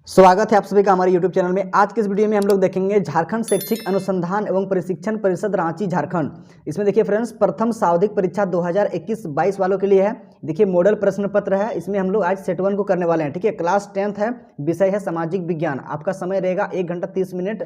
स्वागत है आप सभी का हमारे YouTube चैनल में। आज के इस वीडियो में हम लोग देखेंगे झारखंड शैक्षिक अनुसंधान एवं प्रशिक्षण परिषद रांची झारखंड। इसमें देखिए फ्रेंड्स, प्रथम सावधिक परीक्षा 2021-22 वालों के लिए है। देखिए मॉडल प्रश्न पत्र है। इसमें हम लोग आज सेट 1 को करने वाले हैं। ठीक है, क्लास 10th है, विषय है सामाजिक विज्ञान। आपका समय रहेगा 1 घंटा 30 मिनट,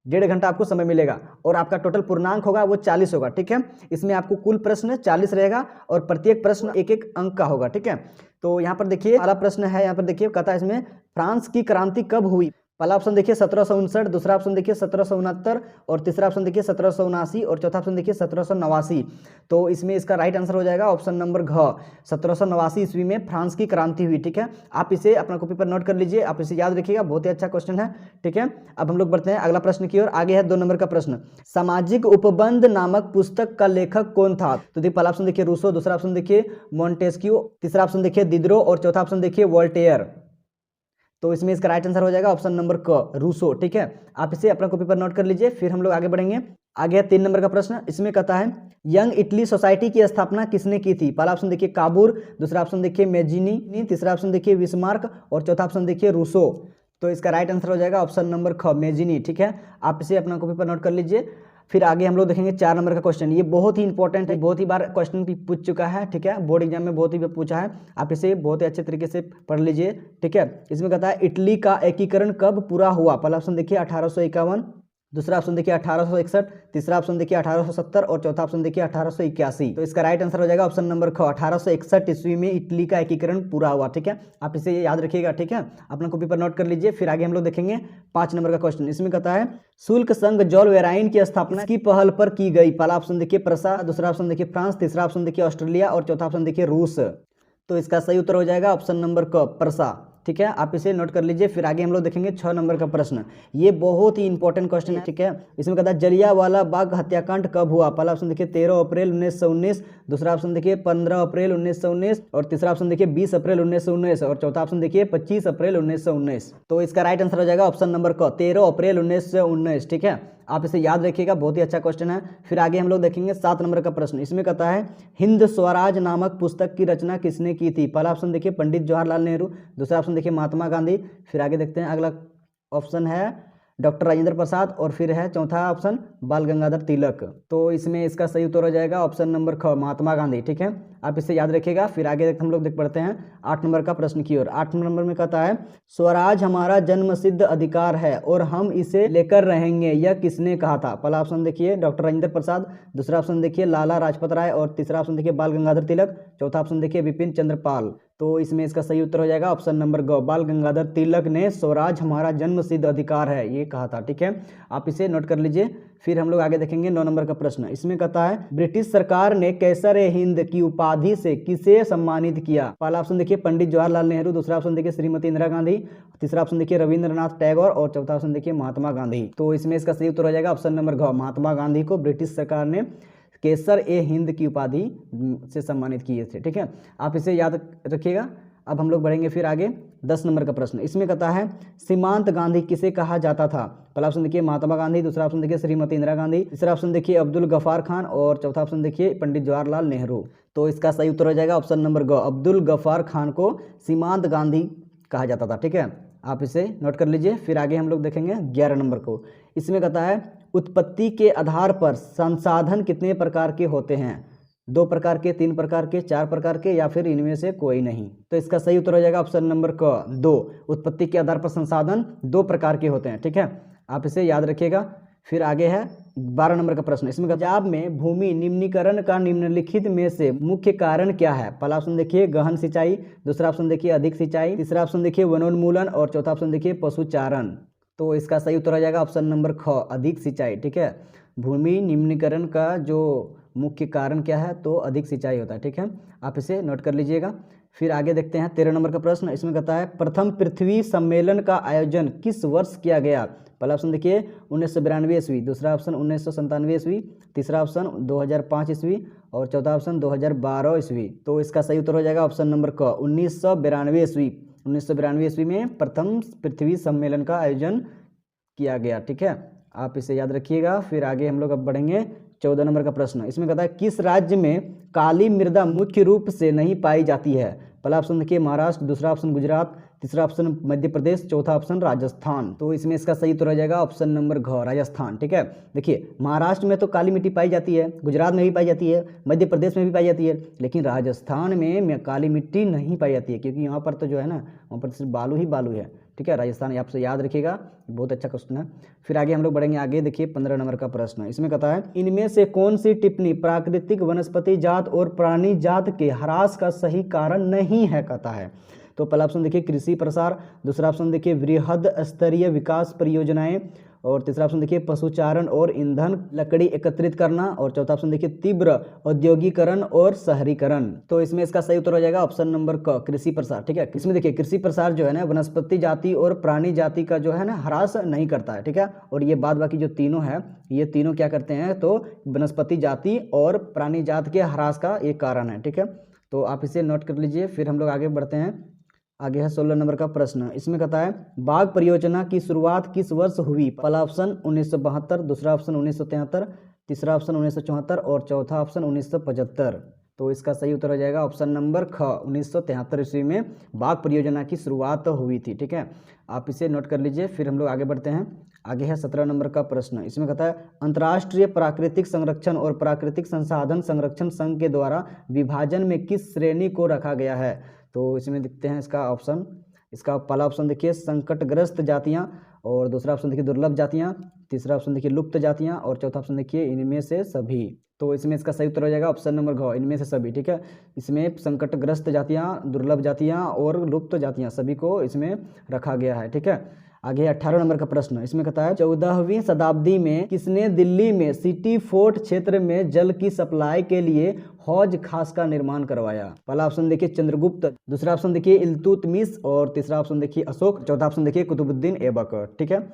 1.5 घंटा आपको समय मिलेगा और आपका टोटल पूर्णांक होगा वो 40 होगा। ठीक है, इसमें आपको कुल प्रश्न 40 रहेगा और प्रत्येक प्रश्न एक एक अंक का होगा। ठीक है, तो यहाँ पर देखिए पहला प्रश्न है, यहाँ पर देखिए कहता है इसमें फ्रांस की क्रांति कब हुई। पहला ऑप्शन देखिए 1759, दूसरा ऑप्शन देखिए 1769 और तीसरा ऑप्शन देखिए 1779 और चौथा ऑप्शन देखिए 1789। तो इसमें इसका राइट आंसर हो जाएगा ऑप्शन नंबर घ, 1789 ईस्वी में फ्रांस की क्रांति हुई। ठीक है, आप इसे अपना कॉपी पर नोट कर लीजिए, आप इसे याद रखिएगा, बहुत ही अच्छा क्वेश्चन है। ठीक है, अब हम लोग बढ़ते हैं अगला प्रश्न की ओर। आगे है 2 नंबर का प्रश्न, सामाजिक उपबंध नामक पुस्तक का लेखक कौन था। तो देखिए पहला ऑप्शन देखिए रूसो, दूसरा ऑप्शन देखिए मॉन्टेस्क्यू, तीसरा ऑप्शन देखिए दिदरो और चौथा ऑप्शन देखिए वोल्टेयर। तो इसमें इसका राइट आंसर हो जाएगा ऑप्शन नंबर क, रूसो। ठीक है, आप इसे अपना कॉपी पर नोट कर लीजिए, फिर हम लोग आगे बढ़ेंगे। आगे है 3 नंबर का प्रश्न। इसमें कहता है यंग इटली सोसाइटी की स्थापना किसने की थी। पहला ऑप्शन देखिए काबूर, दूसरा ऑप्शन देखिए मेजिनी, तीसरा ऑप्शन देखिए विस्मार्क और चौथा ऑप्शन देखिए रूसो। तो इसका राइट आंसर हो जाएगा ऑप्शन नंबर ख, मेजिनी। ठीक है, आप इसे अपना कॉपी पर नोट कर लीजिए। फिर आगे हम लोग देखेंगे 4 नंबर का क्वेश्चन। ये बहुत ही इंपॉर्टेंट है, बहुत ही बार क्वेश्चन भी पूछ चुका है। ठीक है, बोर्ड एग्जाम में बहुत ही पूछा है, आप इसे बहुत ही अच्छे तरीके से पढ़ लीजिए। ठीक है, इसमें कहता है इटली का एकीकरण कब पूरा हुआ। पहला ऑप्शन देखिए 1851, दूसरा ऑप्शन देखिए 1861, तीसरा ऑप्शन देखिए 1870 और चौथा ऑप्शन देखिए 1881। तो इसका राइट आंसर हो जाएगा ऑप्शन नंबर ख, 1861 ईस्वी में इटली का एकीकरण पूरा हुआ। ठीक है, आप इसे याद रखिएगा। ठीक है, अपना कॉपी पर नोट कर लीजिए। फिर आगे हम लोग देखेंगे 5 नंबर का क्वेश्चन। इसमें कहता है शुल्क संघ जॉल वेराइन की स्थापना की पहल पर की गई। पहला ऑप्शन देखिए प्रसा, दूसरा ऑप्शन देखिए फ्रांस, तीसरा ऑप्शन देखिए ऑस्ट्रेलिया और चौथा ऑप्शन देखिए रूस। तो इसका सही उत्तर हो जाएगा ऑप्शन नंबर क, प्रसा। ठीक है, आप इसे नोट कर लीजिए। फिर आगे हम लोग देखेंगे 6 नंबर का प्रश्न। ये बहुत ही इंपॉर्टेंट क्वेश्चन है। ठीक है, इसमें कहता है जलियांवाला बाग हत्याकांड कब हुआ। पहला ऑप्शन देखिए 13 अप्रैल 1919, दूसरा ऑप्शन देखिए 15 अप्रैल 1919 और तीसरा ऑप्शन देखिए 20 अप्रैल 1919 और चौथा ऑप्शन देखिए 25 अप्रैल 1919। तो इसका राइट आंसर हो जाएगा ऑप्शन नंबर क, 13 अप्रैल 1919। ठीक है, आप इसे याद रखिएगा, बहुत ही अच्छा क्वेश्चन है। फिर आगे हम लोग देखेंगे 7 नंबर का प्रश्न। इसमें कहता है हिंद स्वराज नामक पुस्तक की रचना किसने की थी। पहला ऑप्शन देखिए पंडित जवाहरलाल नेहरू, दूसरा ऑप्शन देखिए महात्मा गांधी। फिर आगे देखते हैं अगला ऑप्शन है डॉक्टर राजेंद्र प्रसाद और फिर है चौथा ऑप्शन बाल गंगाधर तिलक। तो इसमें इसका सही उत्तर हो जाएगा ऑप्शन नंबर ख, महात्मा गांधी। ठीक है, आप इसे याद रखिएगा। फिर आगे हम लोग देख पढ़ते हैं 8 नंबर का प्रश्न की ओर। 8 नंबर में कहता है स्वराज हमारा जन्मसिद्ध अधिकार है और हम इसे लेकर रहेंगे, यह किसने कहा था। पहला ऑप्शन देखिए डॉक्टर राजेंद्र प्रसाद, दूसरा ऑप्शन देखिए लाला लाजपत राय और तीसरा ऑप्शन देखिए बाल गंगाधर तिलक, चौथा ऑप्शन देखिए बिपिन चंद्र पाल। तो इसमें इसका सही उत्तर हो जाएगा ऑप्शन नंबर ग, बाल गंगाधर तिलक ने स्वराज हमारा जन्मसिद्ध अधिकार है ये कहा था। ठीक है, आप इसे नोट कर लीजिए। फिर हम लोग आगे देखेंगे 9 नंबर का प्रश्न। इसमें कहता है ब्रिटिश सरकार ने कैसर-ए-हिंद की उपाधि से किसे सम्मानित किया। पहला ऑप्शन देखिए पंडित जवाहरलाल नेहरू, दूसरा ऑप्शन देखिए श्रीमती इंदिरा गांधी, तीसरा ऑप्शन देखिए रविंद्रनाथ टैगोर और चौथा ऑप्शन देखिए महात्मा गांधी। तो इसमें इसका सही उत्तर हो जाएगा ऑप्शन नंबर घ, महात्मा गांधी को ब्रिटिश सरकार ने कैसर-ए-हिंद की उपाधि से सम्मानित किए थे। ठीक है, आप इसे याद रखिएगा। अब हम लोग बढ़ेंगे फिर आगे 10 नंबर का प्रश्न। इसमें कहता है सीमांत गांधी किसे कहा जाता था। पहला ऑप्शन देखिए महात्मा गांधी, दूसरा ऑप्शन देखिए श्रीमती इंदिरा गांधी, तीसरा ऑप्शन देखिए अब्दुल गफार खान और चौथा ऑप्शन देखिए पंडित जवाहरलाल नेहरू। तो इसका सही उत्तर हो जाएगा ऑप्शन नंबर ग, अब्दुल गफार खान को सीमांत गांधी कहा जाता था। ठीक है, आप इसे नोट कर लीजिए। फिर आगे हम लोग देखेंगे 11 नंबर को। इसमें कहता है उत्पत्ति के आधार पर संसाधन कितने प्रकार के होते हैं। 2 प्रकार के, 3 प्रकार के, 4 प्रकार के या फिर इनमें से कोई नहीं। तो इसका सही उत्तर हो जाएगा ऑप्शन नंबर क, 2। उत्पत्ति के आधार पर संसाधन 2 प्रकार के होते हैं। ठीक है, आप इसे याद रखिएगा। फिर आगे है 12 नंबर का प्रश्न। इसमें पंजाब में भूमि निम्नीकरण का निम्नलिखित में से मुख्य कारण क्या है। पहला ऑप्शन देखिए गहन सिंचाई, दूसरा ऑप्शन देखिए अधिक सिंचाई, तीसरा ऑप्शन देखिए वनोन्मूलन और चौथा ऑप्शन देखिए पशुचारण। तो इसका सही उत्तर हो जाएगा ऑप्शन नंबर ख, अधिक सिंचाई। ठीक है, भूमि निम्नीकरण का जो मुख्य कारण क्या है तो अधिक सिंचाई होता है। ठीक है, आप इसे नोट कर लीजिएगा। फिर आगे देखते हैं 13 नंबर का प्रश्न। इसमें कहता है प्रथम पृथ्वी सम्मेलन का आयोजन किस वर्ष किया गया। पहला ऑप्शन देखिए 1992 ईस्वी, दूसरा ऑप्शन 1997 ईस्वी, तीसरा ऑप्शन 2005 ईस्वी और चौथा ऑप्शन 2012 ईस्वी। तो इसका सही उत्तर हो जाएगा ऑप्शन नंबर क, 1992 ईस्वी। 1992 ईस्वी में प्रथम पृथ्वी सम्मेलन का आयोजन किया गया। ठीक है, आप इसे याद रखिएगा। फिर आगे हम लोग अब बढ़ेंगे 14 नंबर का प्रश्न। इसमें कहता है किस राज्य में काली मृदा मुख्य रूप से नहीं पाई जाती है। पहला ऑप्शन देखिए महाराष्ट्र, दूसरा ऑप्शन गुजरात, तीसरा ऑप्शन मध्य प्रदेश, चौथा ऑप्शन राजस्थान। तो इसमें इसका सही उत्तर हो जाएगा ऑप्शन नंबर घ, राजस्थान। ठीक है, देखिए महाराष्ट्र में तो काली मिट्टी पाई जाती है, गुजरात में भी पाई जाती है, मध्य प्रदेश में भी पाई जाती है, लेकिन राजस्थान में काली मिट्टी नहीं पाई जाती है, क्योंकि यहाँ पर तो जो है ना, वहाँ पर सिर्फ बालू ही बालू है। ठीक है, राजस्थान आपसे याद रखिएगा, बहुत अच्छा क्वेश्चन है। फिर आगे हम लोग बढ़ेंगे। आगे देखिए 15 नंबर का प्रश्न, इसमें कहता है इनमें से कौन सी टिप्पणी प्राकृतिक वनस्पति जात और प्राणी जात के ह्रास का सही कारण नहीं है, कहता है। तो पहला ऑप्शन देखिए कृषि प्रसार, दूसरा ऑप्शन देखिए वृहद स्तरीय विकास परियोजनाएं, और तीसरा ऑप्शन देखिए पशुचारण और ईंधन लकड़ी एकत्रित करना, और चौथा ऑप्शन देखिए तीव्र औद्योगिकरण और शहरीकरण। तो इसमें इसका सही उत्तर हो जाएगा ऑप्शन नंबर क, कृषि प्रसार। ठीक है, इसमें देखिए कृषि प्रसार जो है ना वनस्पति जाति और प्राणी जाति का जो है ना ह्रास नहीं करता है। ठीक है, और ये बाद बाकी जो तीनों है, ये तीनों क्या करते हैं, तो वनस्पति जाति और प्राणी जाति के ह्रास का एक कारण है। ठीक है, तो आप इसे नोट कर लीजिए। फिर हम लोग आगे बढ़ते हैं। आगे है 16 नंबर का प्रश्न, इसमें कहता है बाघ परियोजना की शुरुआत किस वर्ष हुई। पहला ऑप्शन 1972, दूसरा ऑप्शन 1973, तीसरा ऑप्शन 1974 और चौथा ऑप्शन 1975। तो इसका सही उत्तर हो जाएगा ऑप्शन नंबर ख, 1973 ईस्वी में बाघ परियोजना की शुरुआत हुई थी। ठीक है, आप इसे नोट कर लीजिए। फिर हम लोग आगे बढ़ते हैं। आगे है 17 नंबर का प्रश्न, इसमें कहता है अंतर्राष्ट्रीय प्राकृतिक संरक्षण और प्राकृतिक संसाधन संरक्षण संघ के द्वारा विभाजन में किस श्रेणी को रखा गया है। तो इसमें देखते हैं इसका ऑप्शन। इसका पहला ऑप्शन देखिए संकटग्रस्त जातियां, और दूसरा ऑप्शन देखिए दुर्लभ जातियां, तीसरा ऑप्शन देखिए लुप्त जातियां, और चौथा ऑप्शन देखिए इनमें से सभी। तो इसमें इसका सही उत्तर हो जाएगा ऑप्शन नंबर घ, इनमें से सभी। ठीक है, इसमें संकटग्रस्त जातियां, दुर्लभ जातियां और लुप्त जातियां सभी को इसमें रखा गया है। ठीक है, आगे 18 नंबर का प्रश्न, इसमें कहता है 14वीं शताब्दी में किसने दिल्ली में सिटी फोर्ट क्षेत्र में जल की सप्लाई के लिए हौज खास का निर्माण करवाया। पहला ऑप्शन देखिए चंद्रगुप्त, दूसरा ऑप्शन देखिए इल्तुतमिश, और तीसरा ऑप्शन देखिए अशोक, चौथा ऑप्शन देखिए कुतुबुद्दीन ऐबक। ठीक है,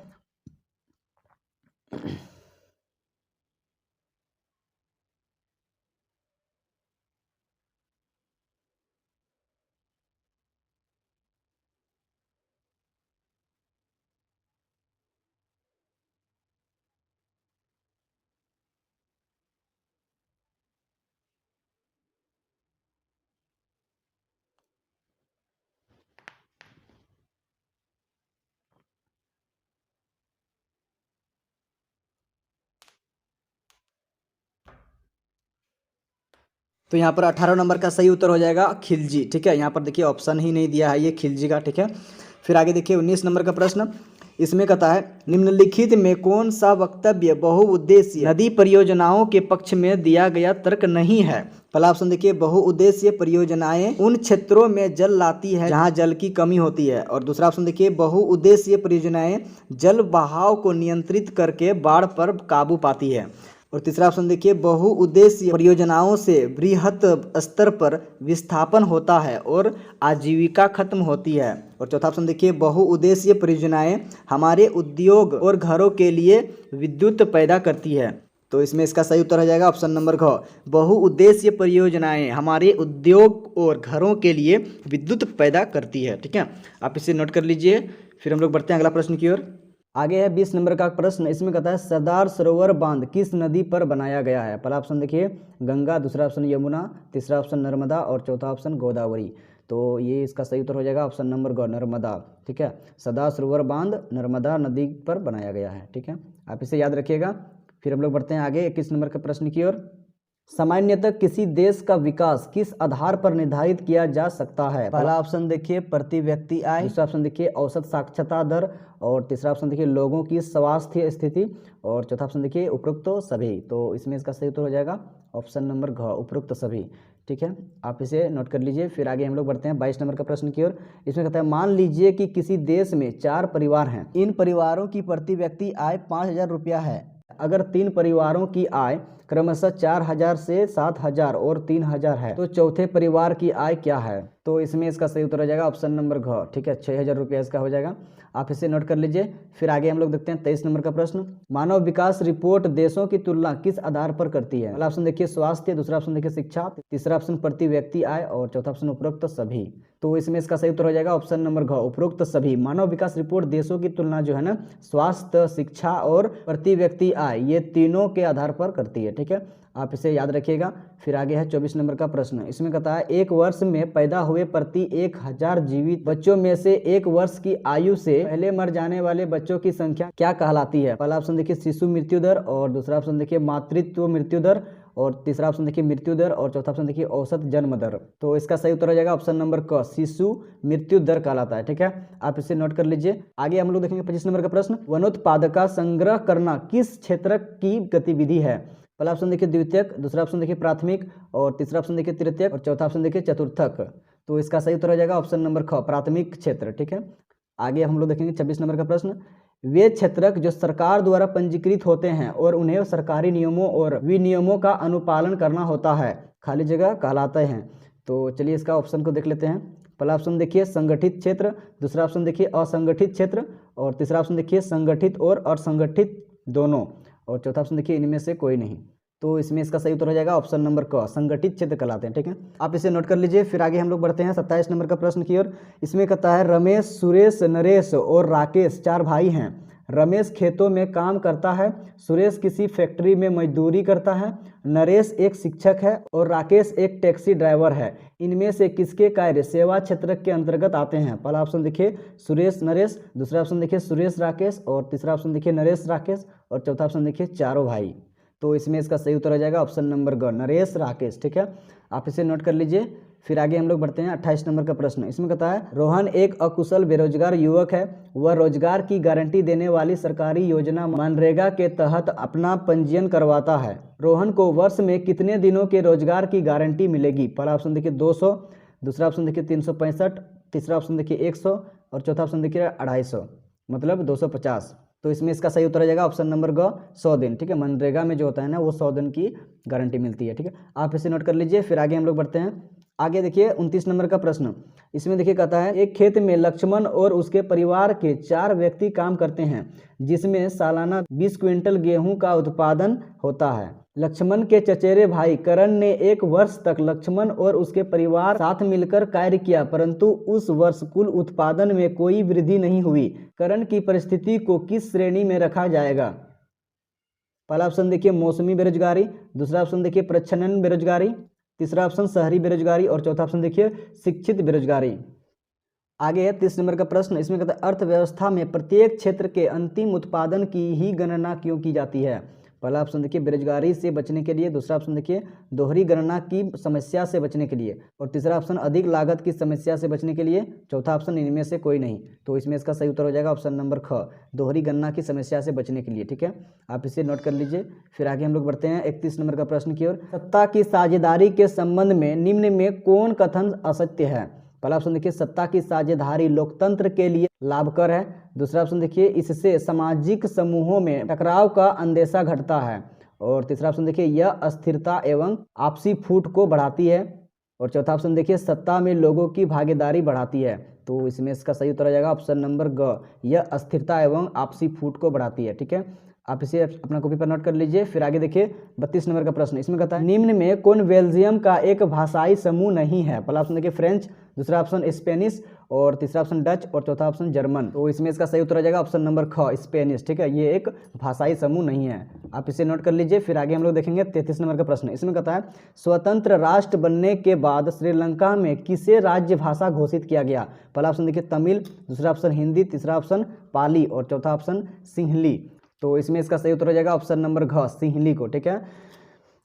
तो यहाँ पर 18 नंबर का सही उत्तर हो जाएगा खिलजी। ठीक है, यहाँ पर देखिए ऑप्शन ही नहीं दिया है ये खिलजी का। ठीक है, फिर आगे देखिए 19 नंबर का प्रश्न, इसमें कहता है निम्नलिखित में कौन सा वक्तव्य बहुउद्देशीय नदी परियोजनाओं के पक्ष में दिया गया तर्क नहीं है। पहला ऑप्शन देखिए बहुउद्देशीय परियोजनाएं उन क्षेत्रों में जल लाती है जहां जल की कमी होती है, और दूसरा ऑप्शन देखिए बहुउद्देशीय परियोजनाएं जल बहाव को नियंत्रित करके बाढ़ पर काबू पाती है, और तीसरा ऑप्शन देखिए बहुउद्देशीय परियोजनाओं से बृहत स्तर पर विस्थापन होता है और आजीविका खत्म होती है, और चौथा ऑप्शन देखिए बहुउद्देशीय परियोजनाएं हमारे उद्योग और घरों के लिए विद्युत पैदा करती है। तो इसमें इसका सही उत्तर हो जाएगा ऑप्शन नंबर घ, बहुउद्देशीय परियोजनाएं हमारे उद्योग और घरों के लिए विद्युत पैदा करती है। ठीक है, आप इसे नोट कर लीजिए। फिर हम लोग बढ़ते हैं अगला प्रश्न की ओर। आगे है 20 नंबर का प्रश्न, इसमें कहता है सरदार सरोवर बांध किस नदी पर बनाया गया है। पहला ऑप्शन देखिए गंगा, दूसरा ऑप्शन यमुना, तीसरा ऑप्शन नर्मदा, और चौथा ऑप्शन गोदावरी। तो ये इसका सही उत्तर हो जाएगा ऑप्शन नंबर ग, नर्मदा। ठीक है, सरदार सरोवर बांध नर्मदा नदी पर बनाया गया है। ठीक है, आप इसे याद रखिएगा। फिर हम लोग बढ़ते हैं आगे 21 नंबर के प्रश्न की ओर। सामान्यतः किसी देश का विकास किस आधार पर निर्धारित किया जा सकता है। पहला ऑप्शन देखिए प्रति व्यक्ति आय, दूसरा ऑप्शन देखिए औसत साक्षरता दर, और तीसरा ऑप्शन देखिए लोगों की स्वास्थ्य स्थिति, और चौथा ऑप्शन देखिए उपरोक्त सभी। तो इसमें इसका सही उत्तर हो जाएगा ऑप्शन नंबर घ, उपरोक्त सभी। ठीक है, आप इसे नोट कर लीजिए। फिर आगे हम लोग बढ़ते हैं 22 नंबर का प्रश्न की ओर। इसमें कहता है मान लीजिए कि किसी देश में 4 परिवार हैं, इन परिवारों की प्रति व्यक्ति आय 5,000 रुपया है। अगर 3 परिवारों की आय क्रमशः 4,000 से 7,000 और 3,000 है, तो चौथे परिवार की आय क्या है। तो इसमें इसका सही उत्तर हो जाएगा ऑप्शन नंबर घ। ठीक है, 6,000 रुपया इसका हो जाएगा, आप इसे नोट कर लीजिए। फिर आगे हम लोग देखते हैं 23 नंबर का प्रश्न, मानव विकास रिपोर्ट देशों की तुलना किस आधार पर करती है। पहला ऑप्शन देखिए स्वास्थ्य, दूसरा ऑप्शन देखिए शिक्षा, तीसरा ऑप्शन प्रति व्यक्ति आय, और चौथा ऑप्शन उपरोक्त सभी। तो इसमें इसका सही उत्तर हो जाएगा ऑप्शन नंबर घ, उपरोक्त सभी। मानव विकास रिपोर्ट देशों की तुलना जो है ना स्वास्थ्य, शिक्षा और प्रति व्यक्ति आय, ये तीनों के आधार पर करती है। ठीक है, आप इसे याद रखिएगा। फिर आगे है 24 नंबर का प्रश्न। इसमें कहता है एक वर्ष में पैदा हुए प्रति 1000 जीवित बच्चों में से एक वर्ष की आयु से पहले मर जाने वाले बच्चों की संख्या क्या कहलाती है? पहला ऑप्शन देखिए शिशु मृत्यु दर, और दूसरा ऑप्शन देखिए मातृत्व मृत्यु दर, और तीसरा ऑप्शन देखिए मृत्यु दर, और चौथा ऑप्शन देखिए औसत जन्म दर। तो इसका सही उत्तर हो जाएगा ऑप्शन नंबर क, शिशु मृत्यु दर कहलाता है। ठीक है, आप इसे नोट कर लीजिए। आगे हम लोग देखेंगे 25 नंबर का प्रश्न। वनोत्पाद का संग्रह करना किस क्षेत्र की गतिविधि है? पहला ऑप्शन देखिए द्वितीयक, दूसरा ऑप्शन देखिए प्राथमिक, और तीसरा ऑप्शन देखिए तृतीयक, और चौथा ऑप्शन देखिए चतुर्थक। तो इसका सही उत्तर हो जाएगा ऑप्शन नंबर ख, प्राथमिक क्षेत्र। ठीक है, आगे हम लोग देखेंगे 26 नंबर का प्रश्न। वे क्षेत्रक जो सरकार द्वारा पंजीकृत होते हैं और उन्हें सरकारी नियमों और विनियमों का अनुपालन करना होता है, खाली जगह कहलाते हैं। तो चलिए इसका ऑप्शन को देख लेते हैं। पहला ऑप्शन देखिए संगठित क्षेत्र, दूसरा ऑप्शन देखिए असंगठित क्षेत्र, और तीसरा ऑप्शन देखिए संगठित और असंगठित दोनों, और चौथा ऑप्शन देखिए इनमें से कोई नहीं। तो इसमें इसका सही उत्तर हो जाएगा ऑप्शन नंबर क, संगठित क्षेत्र कहलाते हैं। ठीक है, आप इसे नोट कर लीजिए। फिर आगे हम लोग बढ़ते हैं 27 नंबर का प्रश्न की ओर। इसमें कहता है रमेश, सुरेश, नरेश और राकेश 4 भाई हैं। रमेश खेतों में काम करता है, सुरेश किसी फैक्ट्री में मजदूरी करता है, नरेश एक शिक्षक है और राकेश एक टैक्सी ड्राइवर है। इनमें से किसके कार्य सेवा क्षेत्र के अंतर्गत आते हैं? पहला ऑप्शन देखिए सुरेश नरेश, दूसरा ऑप्शन देखिए सुरेश राकेश, और तीसरा ऑप्शन देखिए नरेश राकेश, और चौथा ऑप्शन देखिए चारों भाई। तो इसमें इसका सही उत्तर हो जाएगा ऑप्शन नंबर ग, नरेश राकेश। ठीक है, आप इसे नोट कर लीजिए। फिर आगे हम लोग बढ़ते हैं 28 नंबर का प्रश्न। इसमें कहता है रोहन एक अकुशल बेरोजगार युवक है। वह रोजगार की गारंटी देने वाली सरकारी योजना मनरेगा के तहत अपना पंजीयन करवाता है। रोहन को वर्ष में कितने दिनों के रोजगार की गारंटी मिलेगी? पहला ऑप्शन देखिए 200, दूसरा ऑप्शन देखिए 365, तीसरा ऑप्शन देखिए 100, और चौथा ऑप्शन देखिए 250, मतलब 250। तो इसमें इसका सही उत्तर हो जाएगा ऑप्शन नंबर ग, 100 दिन। ठीक है, मनरेगा में जो होता है ना वो 100 दिन की गारंटी मिलती है। ठीक है, आप इसे नोट कर लीजिए। फिर आगे हम लोग बढ़ते हैं। आगे देखिए 29 नंबर का प्रश्न। इसमें देखिए कहता है एक खेत में लक्ष्मण और उसके परिवार के 4 व्यक्ति काम करते हैं, जिसमें सालाना 20 क्विंटल गेहूं का उत्पादन होता है। लक्ष्मण के चचेरे भाई करण ने 1 वर्ष तक लक्ष्मण और उसके परिवार साथ मिलकर कार्य किया, परंतु उस वर्ष कुल उत्पादन में कोई वृद्धि नहीं हुई। करण की परिस्थिति को किस श्रेणी में रखा जाएगा? पहला ऑप्शन देखिए मौसमी बेरोजगारी, दूसरा ऑप्शन देखिए प्रच्छन्न बेरोजगारी, तीसरा ऑप्शन शहरी बेरोजगारी, और चौथा ऑप्शन देखिए शिक्षित बेरोजगारी। आगे है 30 नंबर का प्रश्न। इसमें कहता है अर्थव्यवस्था में प्रत्येक क्षेत्र के अंतिम उत्पादन की ही गणना क्यों की जाती है? पहला ऑप्शन देखिए बेरोजगारी से बचने के लिए, दूसरा ऑप्शन देखिए दोहरी गणना की समस्या से बचने के लिए, और तीसरा ऑप्शन अधिक लागत की समस्या से बचने के लिए, चौथा ऑप्शन इनमें से कोई नहीं। तो इसमें इसका सही उत्तर हो जाएगा ऑप्शन नंबर ख, दोहरी गणना की समस्या से बचने के लिए। ठीक है, आप इसे नोट कर लीजिए। फिर आगे हम लोग बढ़ते हैं 31 नंबर का प्रश्न की ओर। सत्ता की साझेदारी के संबंध में निम्न में कौन कथन असत्य है? पहला ऑप्शन देखिए सत्ता की साझेदारी लोकतंत्र के लिए लाभकर है, दूसरा ऑप्शन देखिए इससे सामाजिक समूहों में टकराव का अंदेशा घटता है, और तीसरा ऑप्शन देखिए यह अस्थिरता एवं आपसी फूट को बढ़ाती है, और चौथा ऑप्शन देखिए सत्ता में लोगों की भागीदारी बढ़ाती है। तो इसमें इसका सही उत्तर आ जाएगा ऑप्शन नंबर ग, यह अस्थिरता एवं आपसी फूट को बढ़ाती है। ठीक है, आप इसे अपना कॉपी पर नोट कर लीजिए। फिर आगे देखिए 32 नंबर का प्रश्न। इसमें कहता है निम्न में कौन बेल्जियम का एक भाषाई समूह नहीं है? पहला ऑप्शन देखिए फ्रेंच, दूसरा ऑप्शन स्पेनिश, और तीसरा ऑप्शन डच, और चौथा ऑप्शन जर्मन। तो इसमें इसका सही उत्तर आ जाएगा ऑप्शन नंबर ख, स्पेनिश। ठीक है, ये एक भाषाई समूह नहीं है, आप इसे नोट कर लीजिए। फिर आगे हम लोग देखेंगे 33 नंबर का प्रश्न। इसमें कहता है स्वतंत्र राष्ट्र बनने के बाद श्रीलंका में किसे राज्य भाषा घोषित किया गया? पहला ऑप्शन देखिए तमिल, दूसरा ऑप्शन हिंदी, तीसरा ऑप्शन पाली, और चौथा ऑप्शन सिंहली। तो इसमें इसका सही उत्तर हो जाएगा ऑप्शन नंबर घ, सिंहली को। ठीक है,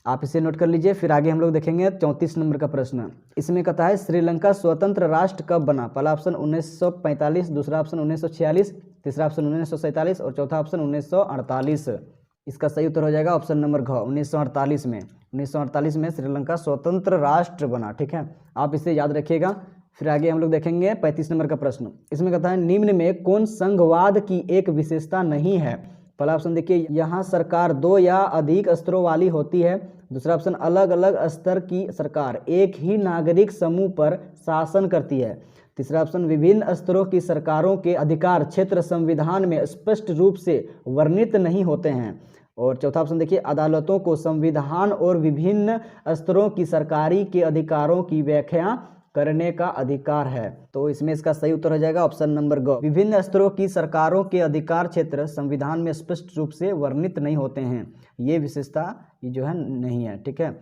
आप इसे नोट कर लीजिए। फिर आगे हम लोग देखेंगे 34 नंबर का प्रश्न। इसमें कहता है श्रीलंका स्वतंत्र राष्ट्र कब बना? पहला ऑप्शन 1945, दूसरा ऑप्शन 1946, तीसरा ऑप्शन 1947, और चौथा ऑप्शन 1948। इसका सही उत्तर हो जाएगा ऑप्शन नंबर घ, 1948 में। 1948 में श्रीलंका स्वतंत्र राष्ट्र बना। ठीक है, आप इसे याद रखिएगा। फिर आगे हम लोग देखेंगे 35 नंबर का प्रश्न। इसमें कहता है निम्न में कौन संघवाद की एक विशेषता नहीं है? पहला ऑप्शन देखिए यहाँ सरकार 2 या अधिक स्तरों वाली होती है, दूसरा ऑप्शन अलग अलग स्तर की सरकार एक ही नागरिक समूह पर शासन करती है, तीसरा ऑप्शन विभिन्न स्तरों की सरकारों के अधिकार क्षेत्र संविधान में स्पष्ट रूप से वर्णित नहीं होते हैं, और चौथा ऑप्शन देखिए अदालतों को संविधान और विभिन्न स्तरों की सरकारी के अधिकारों की व्याख्या करने का अधिकार है। तो इसमें इसका सही उत्तर हो जाएगा ऑप्शन नंबर ग। विभिन्न स्तरों की सरकारों के अधिकार क्षेत्र संविधान में स्पष्ट रूप से वर्णित नहीं होते हैं। ये विशेषता ये जो है नहीं है, ठीक है,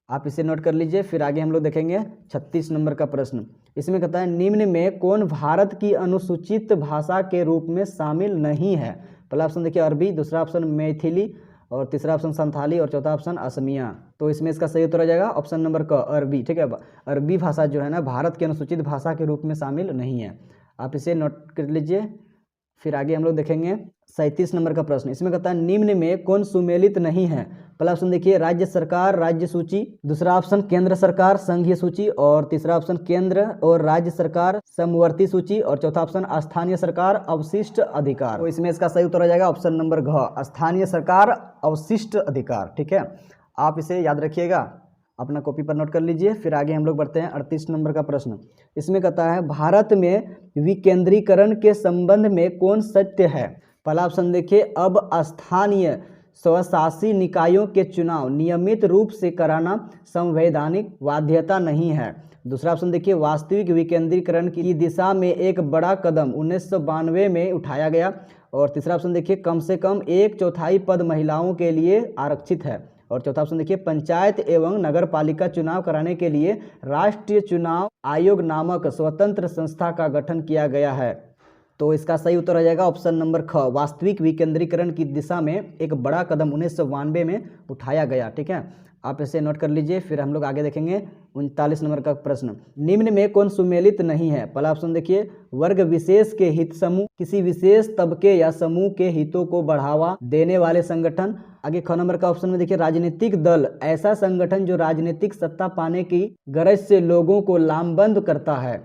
आप इसे नोट कर लीजिए। फिर आगे हम लोग देखेंगे 36 नंबर का प्रश्न। इसमें कहता है निम्न में कौन भारत की अनुसूचित भाषा के रूप में शामिल नहीं है। पहला ऑप्शन देखिए अरबी, दूसरा ऑप्शन मैथिली, और तीसरा ऑप्शन संथाली, और चौथा ऑप्शन असमिया। तो इसमें इसका सही उत्तर हो जाएगा ऑप्शन नंबर क, अरबी, ठीक है। अरबी भाषा जो है ना भारत की अनुसूचित भाषा के रूप में शामिल नहीं है, आप इसे नोट कर लीजिए। फिर आगे हम लोग देखेंगे 37 नंबर का प्रश्न। इसमें कहता है निम्न में कौन सुमेलित नहीं है। पहला ऑप्शन देखिए राज्य सरकार राज्य सूची, दूसरा ऑप्शन केंद्र सरकार संघीय सूची, और तीसरा ऑप्शन केंद्र और राज्य सरकार समवर्ती सूची, और चौथा ऑप्शन स्थानीय सरकार अवशिष्ट अधिकार। तो इसमें इसका सही उत्तर हो जाएगा ऑप्शन नंबर घ, स्थानीय सरकार अवशिष्ट अधिकार, ठीक है, आप इसे याद रखिएगा, अपना कॉपी पर नोट कर लीजिए। फिर आगे हम लोग बढ़ते हैं 38 नंबर का प्रश्न। इसमें कहता है भारत में विकेंद्रीकरण के संबंध में कौन सत्य है। पहला ऑप्शन देखिए अब स्थानीय स्वशासी निकायों के चुनाव नियमित रूप से कराना संवैधानिक बाध्यता नहीं है। दूसरा ऑप्शन देखिए वास्तविक विकेंद्रीकरण की दिशा में एक बड़ा कदम 1992 में उठाया गया, और तीसरा ऑप्शन देखिए कम से कम 1/4 पद महिलाओं के लिए आरक्षित है, और चौथा ऑप्शन देखिए पंचायत एवं नगर पालिका चुनाव कराने के लिए राष्ट्रीय चुनाव आयोग नामक स्वतंत्र संस्था का गठन किया गया है। तो इसका सही उत्तर हो जाएगा ऑप्शन नंबर ख, वास्तविक विकेंद्रीकरण की दिशा में एक बड़ा कदम 1992 में उठाया गया, ठीक है, आप इसे नोट कर लीजिए। फिर हम लोग आगे देखेंगे 39 नंबर का प्रश्न। निम्न में कौन सुमेलित नहीं है। पहला ऑप्शन देखिए वर्ग विशेष के हित समूह, किसी विशेष तबके या समूह के हितों को बढ़ावा देने वाले संगठन। आगे ख नंबर का ऑप्शन में देखिए राजनीतिक दल, ऐसा संगठन जो राजनीतिक सत्ता पाने की गरज से लोगों को लामबंद करता है।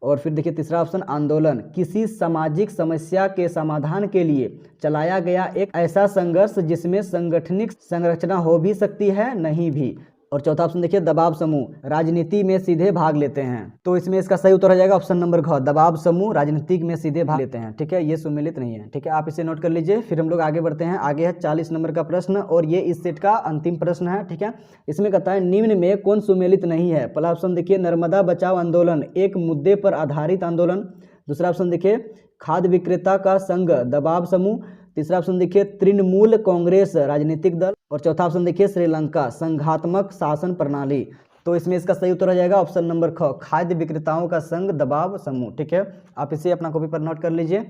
और फिर देखिए तीसरा ऑप्शन आंदोलन, किसी सामाजिक समस्या के समाधान के लिए चलाया गया एक ऐसा संघर्ष जिसमें संगठनिक संरचना हो भी सकती है नहीं भी। और चौथा ऑप्शन देखिए दबाव समूह, राजनीति में सीधे भाग लेते हैं। तो इसमें इसका सही उत्तर हो जाएगा ऑप्शन नंबर घ, दबाव समूह राजनीति में सीधे भाग लेते हैं, ठीक है, ये सुमेलित नहीं है, ठीक है, आप इसे नोट कर लीजिए। फिर हम लोग आगे बढ़ते हैं, आगे है 40 नंबर का प्रश्न, और ये इस सेट का अंतिम प्रश्न है, ठीक है। इसमें कहता है निम्न में कौन सुमेलित नहीं है। पहला ऑप्शन देखिए नर्मदा बचाओ आंदोलन एक मुद्दे पर आधारित आंदोलन, दूसरा ऑप्शन देखिए खाद्य विक्रेता का संघ दबाव समूह, तीसरा ऑप्शन देखिए तृणमूल कांग्रेस राजनीतिक दल, और चौथा ऑप्शन देखिए श्रीलंका संघात्मक शासन प्रणाली। तो इसमें इसका सही उत्तर हो जाएगा ऑप्शन नंबर ख, खाद्य विक्रेताओं का संघ दबाव समूह, ठीक है, आप इसे अपना कॉपी पर नोट कर लीजिए।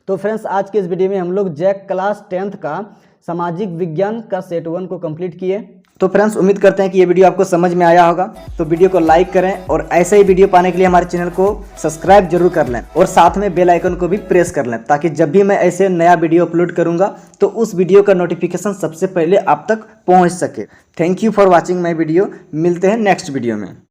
तो फ्रेंड्स आज के इस वीडियो में हम लोग जैक क्लास 10th का सामाजिक विज्ञान का सेट 1 को कंप्लीट किए। तो फ्रेंड्स उम्मीद करते हैं कि ये वीडियो आपको समझ में आया होगा। तो वीडियो को लाइक करें, और ऐसे ही वीडियो पाने के लिए हमारे चैनल को सब्सक्राइब जरूर कर लें, और साथ में बेल आइकन को भी प्रेस कर लें, ताकि जब भी मैं ऐसे नया वीडियो अपलोड करूंगा तो उस वीडियो का नोटिफिकेशन सबसे पहले आप तक पहुंच सके। Thank you for watching my video, मिलते हैं नेक्स्ट वीडियो में।